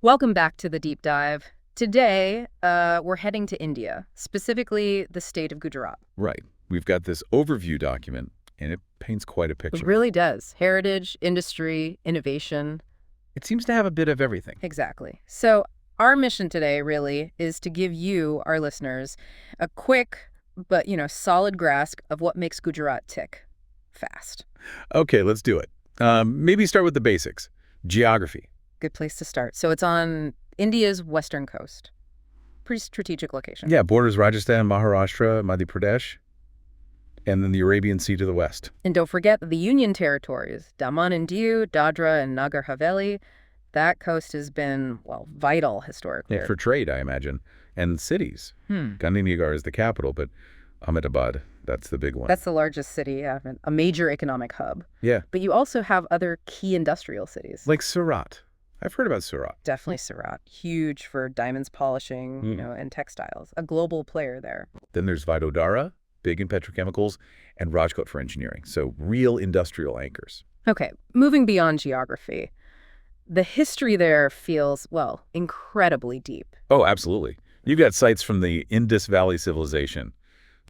Welcome back to the deep dive. Today, we're heading to India, specifically the state of Gujarat. Right. We've got this overview document, and it paints quite a It picture. really does. Heritage, industry, innovation. It seems to have a bit of everything. Exactly. So, our mission today really is to give you, our listeners, a quick but, solid grasp of what makes Gujarat tick fast. Okay, let's do it. Maybe start with the basics. Geography. Good place to start. So, it's on India's western coast. Pretty strategic location. Yeah, borders Rajasthan, Maharashtra, Madhya Pradesh, and then the Arabian Sea to the west. And don't forget the Union territories, Daman and Diu, Dadra and Nagar Haveli. That coast has been, well, vital historically. Yeah, for trade, I imagine. And cities. Hmm. Gandhinagar is the capital, but Ahmedabad, that's the big one. That's the largest city, yeah, a major economic hub. Yeah, But you also have other key industrial cities. like Surat. I've heard about Surat. Definitely Surat, huge for diamonds polishing, and textiles. A global player there. Then there's Vadodara, big in petrochemicals, and Rajkot for engineering. So real industrial anchors. Okay, moving beyond geography. The history there feels, well, incredibly deep. Oh, absolutely. You've got sites from the Indus Valley Civilization,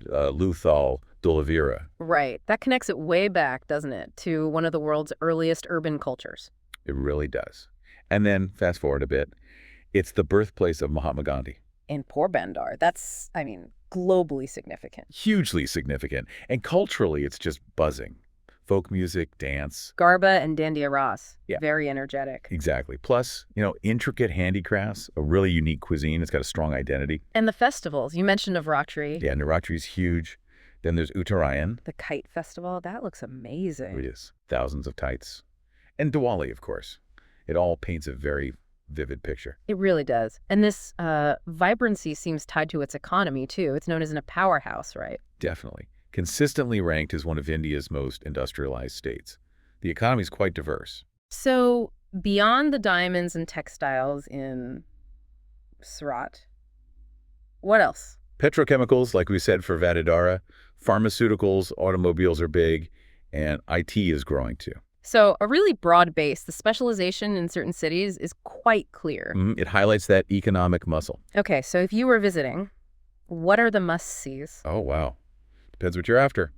Luthal, Dolavira. Right. That connects it way back, doesn't it, to one of the world's earliest urban cultures. It really does. And then, fast forward a bit, it's the birthplace of Mahatma Gandhi. In Porbandar, that's, globally significant. Hugely significant. And culturally, it's just buzzing. Folk music, dance. Garba and Dandiya Ras, Yeah. very energetic. Exactly. Plus, intricate handicrafts, a really unique cuisine. It's got a strong identity. And the festivals, you mentioned Navratri, Yeah, Navratri is huge. Then there's Uttarayan. the kite festival, that looks amazing. It is. Thousands of kites. And Diwali, of course. It all paints a very vivid picture. It really does. And this vibrancy seems tied to its economy, too. It's known as a powerhouse, right? Definitely. Consistently ranked as one of India's most industrialized states. The economy is quite diverse. So beyond the diamonds and textiles in Surat, what else? Petrochemicals, like we said for Vadodara, pharmaceuticals, automobiles are big, and IT is growing too. So a really broad base. The specialization in certain cities is quite clear. It highlights that economic muscle. Okay, so if you were visiting, what are the must-sees? Oh, wow. Depends what you're after.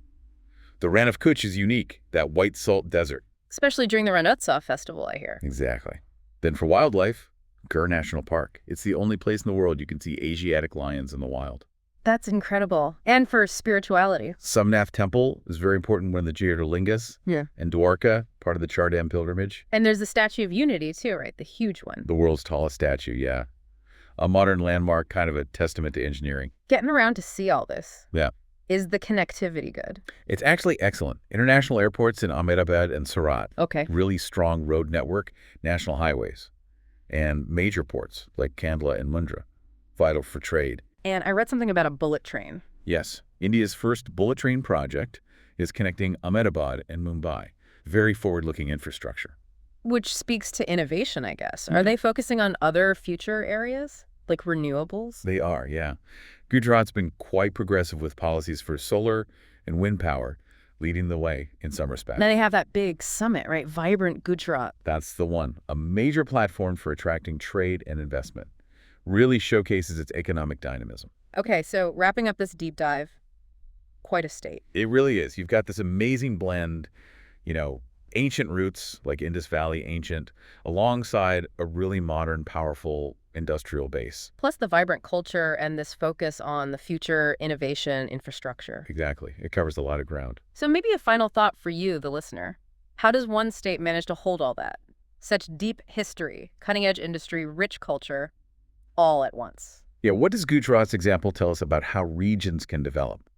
The Rann of Kutch is unique, that white salt desert. Especially during the Ranotsav festival, I hear. Exactly. Then for wildlife, Gir National Park. It's the only place in the world you can see Asiatic lions in the wild. That's incredible. And for spirituality. Somnath Temple is very important, one of the Jyotirlingas. Yeah. And Dwarka, part of the Chardam pilgrimage. And there's the Statue of Unity, too, right? The huge one. The world's tallest statue, yeah. A modern landmark, kind of a testament to engineering. Getting around to see all this. Yeah. Is the connectivity good? It's actually excellent. International airports in Ahmedabad and Surat. Okay. Really strong road network, national highways. And major ports like Kandla and Mundra. Vital for trade. And I read something about a bullet train. Yes, India's first bullet train project is connecting Ahmedabad and Mumbai. Very forward-looking infrastructure. Which speaks to innovation, I guess. Are they focusing on other future areas, like renewables? They are, yeah. Gujarat's been quite progressive with policies for solar and wind power, leading the way in some respects. Now they have that big summit, right? Vibrant Gujarat. That's the one. A major platform for attracting trade and investment. Really showcases its economic dynamism. Okay, so wrapping up this deep dive, quite a state. It really is. You've got this amazing blend, ancient roots, like Indus Valley ancient, alongside a really modern, powerful industrial base. Plus the vibrant culture and this focus on the future innovation infrastructure. Exactly. It covers a lot of ground. So maybe a final thought for you, the listener. How does one state manage to hold all that? Such deep history, cutting-edge industry, rich culture, all at once. Yeah, what does Gujarat's example tell us about how regions can develop?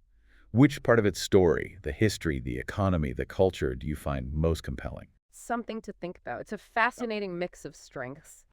Which part of its story, the history, the economy, the culture, do you find most compelling? Something to think about. It's a fascinating mix of strengths